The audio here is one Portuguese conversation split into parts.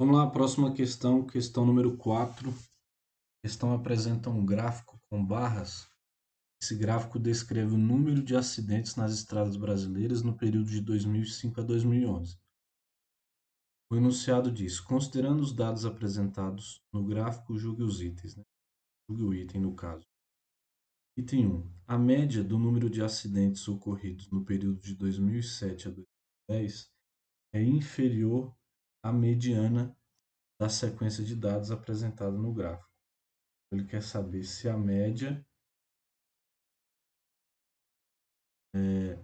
Vamos lá, próxima questão, questão número 4. A questão apresenta um gráfico com barras. Esse gráfico descreve o número de acidentes nas estradas brasileiras no período de 2005 a 2011. O enunciado diz: considerando os dados apresentados no gráfico, julgue os itens, né? Julgue o item no caso. Item 1. A média do número de acidentes ocorridos no período de 2007 a 2010 é inferior à mediana da sequência de dados apresentada no gráfico. Ele quer saber se a média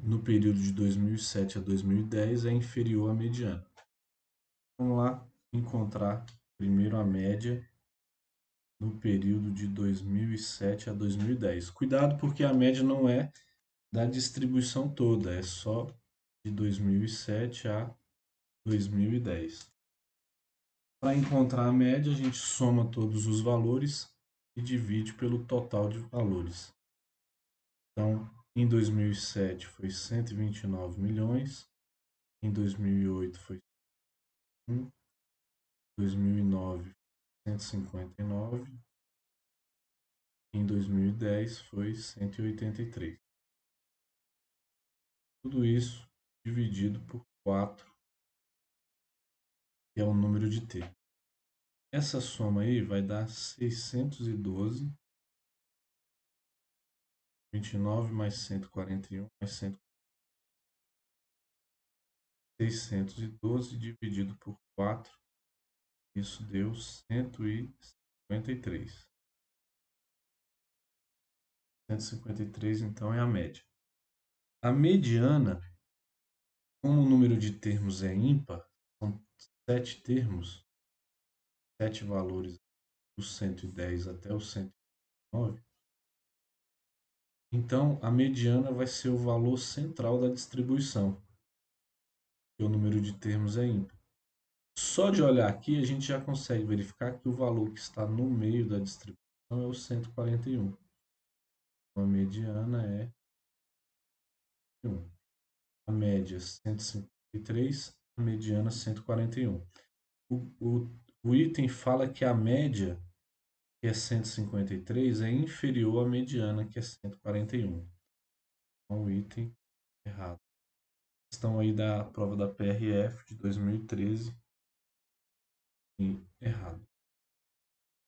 no período de 2007 a 2010 é inferior à mediana. Vamos lá encontrar primeiro a média no período de 2007 a 2010. Cuidado porque a média não é da distribuição toda, é só de 2007 a 2010. Para encontrar a média, a gente soma todos os valores e divide pelo total de valores. Então, em 2007 foi 129 milhões, em 2008 foi 1, em 2009 159, em 2010 foi 183. Tudo isso dividido por 4, que é o número de T. Essa soma aí vai dar 612, 29 mais 141 mais 612 dividido por 4, isso deu 153. 153 então é a média. A mediana, como o número de termos é ímpar, são 7 termos, 7 valores do 110 até o 109, então a mediana vai ser o valor central da distribuição, porque o número de termos é ímpar. Só de olhar aqui a gente já consegue verificar que o valor que está no meio da distribuição é o 141. Então a mediana é 1. A média 153, a mediana 141. O item fala que a média, que é 153, é inferior à mediana, que é 141. Então, o item errado. Questão aí da prova da PRF de 2013. E errado.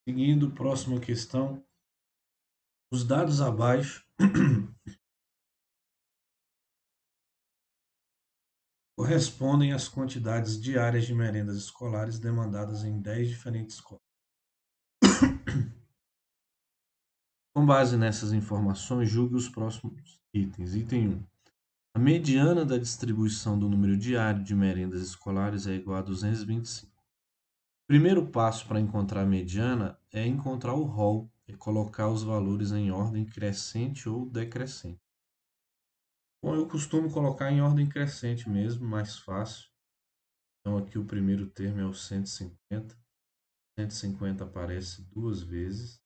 Seguindo, próxima questão. Os dados abaixo correspondem às quantidades diárias de merendas escolares demandadas em 10 diferentes escolas. Com base nessas informações, julgue os próximos itens. Item 1. A mediana da distribuição do número diário de merendas escolares é igual a 225. O primeiro passo para encontrar a mediana é encontrar o rol e colocar os valores em ordem crescente ou decrescente. Bom, eu costumo colocar em ordem crescente mesmo, mais fácil. Então aqui o primeiro termo é o 150. 150 aparece 2 vezes.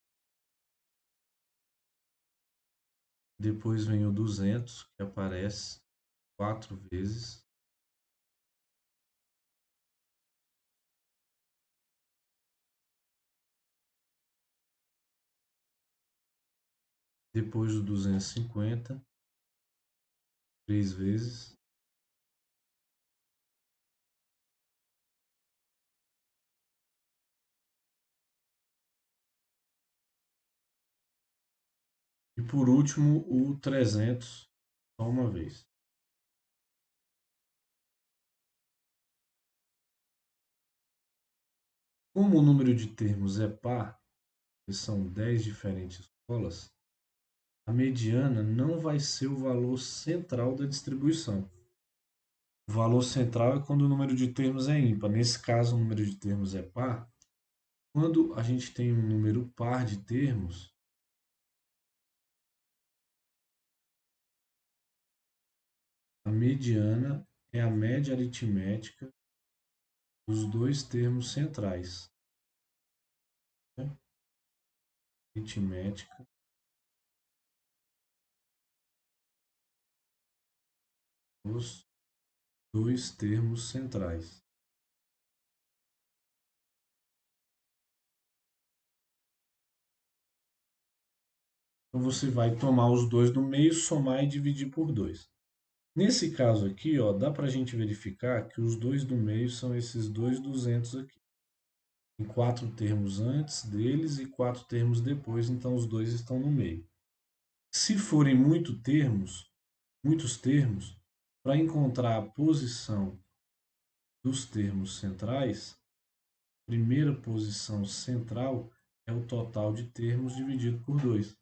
Depois vem o 200, que aparece 4 vezes. Depois o 250, 3 vezes. E por último o 300, só uma vez. Como o número de termos é par, que são 10 diferentes escolas, a mediana não vai ser o valor central da distribuição. O valor central é quando o número de termos é ímpar. Nesse caso, o número de termos é par. Quando a gente tem um número par de termos, a mediana é a média aritmética dos dois termos centrais. Aritmética dos dois termos centrais. Então, você vai tomar os dois do meio, somar e dividir por 2. Nesse caso aqui, ó, dá para a gente verificar que os dois do meio são esses dois 200 aqui. Tem 4 termos antes deles e 4 termos depois, então os dois estão no meio. Se forem muitos termos, para encontrar a posição dos termos centrais, a primeira posição central é o total de termos dividido por 2.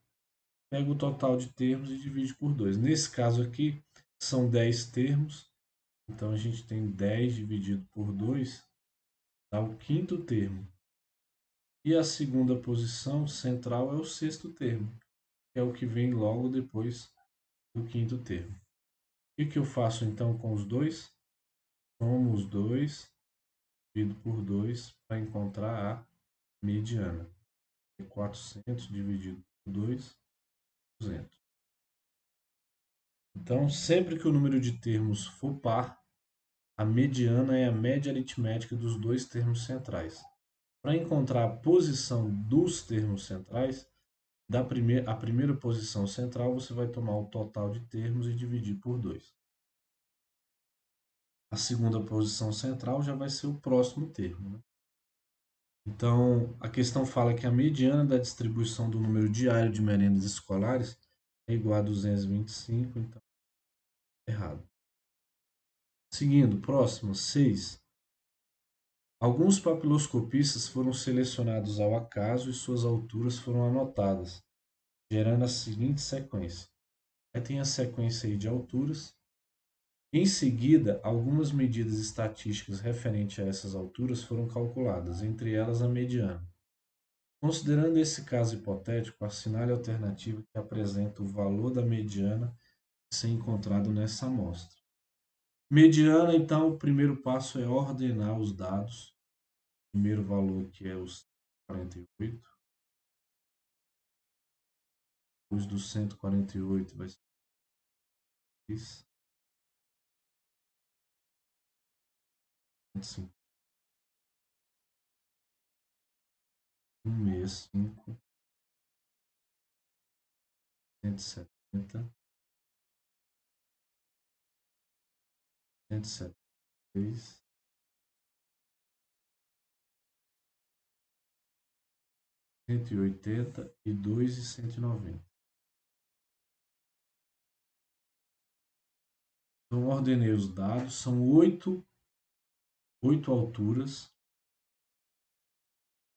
Pega o total de termos e divide por 2. Nesse caso aqui, são 10 termos, então a gente tem 10 dividido por 2, dá o quinto termo. E a segunda posição central é o sexto termo, que é o que vem logo depois do quinto termo. O que eu faço então com os dois? Somo os dois, divido por 2 para encontrar a mediana. 400 dividido por 2, 200. Então, sempre que o número de termos for par, a mediana é a média aritmética dos dois termos centrais. Para encontrar a posição dos termos centrais, a primeira posição central, você vai tomar o total de termos e dividir por 2. A segunda posição central já vai ser o próximo termo, né? Então, a questão fala que a mediana da distribuição do número diário de merendas escolares é igual a 225, então errado. Seguindo, próximo, 6. Alguns papiloscopistas foram selecionados ao acaso e suas alturas foram anotadas, gerando a seguinte sequência. Aí tem a sequência aí de alturas. Em seguida, algumas medidas estatísticas referentes a essas alturas foram calculadas, entre elas a mediana. Considerando esse caso hipotético, assinale a alternativa que apresenta o valor da mediana a ser encontrado nessa amostra. Mediana, então, o primeiro passo é ordenar os dados. O primeiro valor que é os 48. Depois do 148 vai ser 105. 165, 170, 173, 180 e 2 e 190. Então, ordenei os dados, são oito alturas.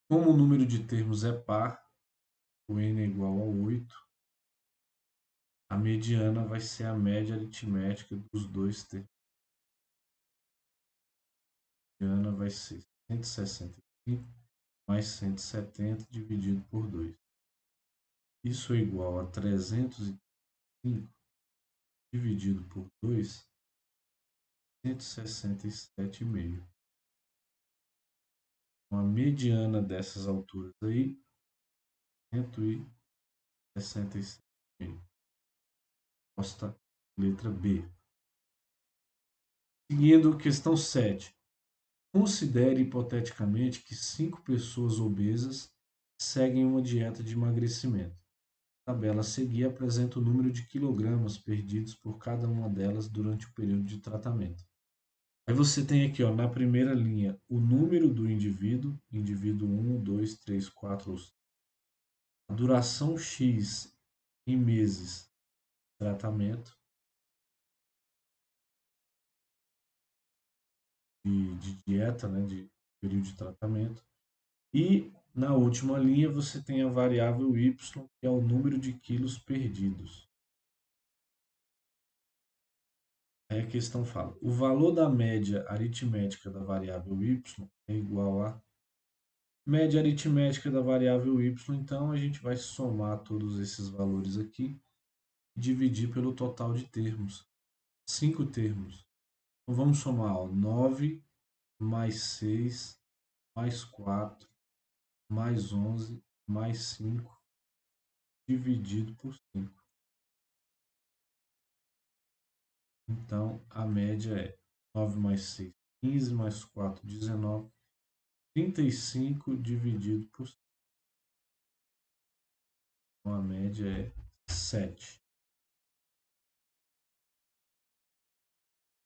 Como o número de termos é par, o n é igual a 8, a mediana vai ser a média aritmética dos dois termos. A mediana vai ser 165 mais 170 dividido por 2. Isso é igual a 305 dividido por 2, 167,5. Então, a mediana dessas alturas aí, 167,5. Resposta letra B. Seguindo, questão 7. Considere hipoteticamente que 5 pessoas obesas seguem uma dieta de emagrecimento. A tabela a seguir apresenta o número de quilogramas perdidos por cada uma delas durante o período de tratamento. Aí você tem aqui, ó, na primeira linha, o número do indivíduo, indivíduo 1, 2, 3, 4 ou 5. A duração X em meses de tratamento, de dieta, né, de período de tratamento. E na última linha você tem a variável y, que é o número de quilos perdidos. Aí a questão fala, o valor da média aritmética da variável y é igual a média aritmética da variável y, então a gente vai somar todos esses valores aqui e dividir pelo total de termos. 5 termos. Então vamos somar, ó, 9 mais 6 mais 4 mais 11 mais 5 dividido por 5. Então, a média é 9 mais 6, 15 mais 4, 19, 35 dividido por 5. Então, a média é 7.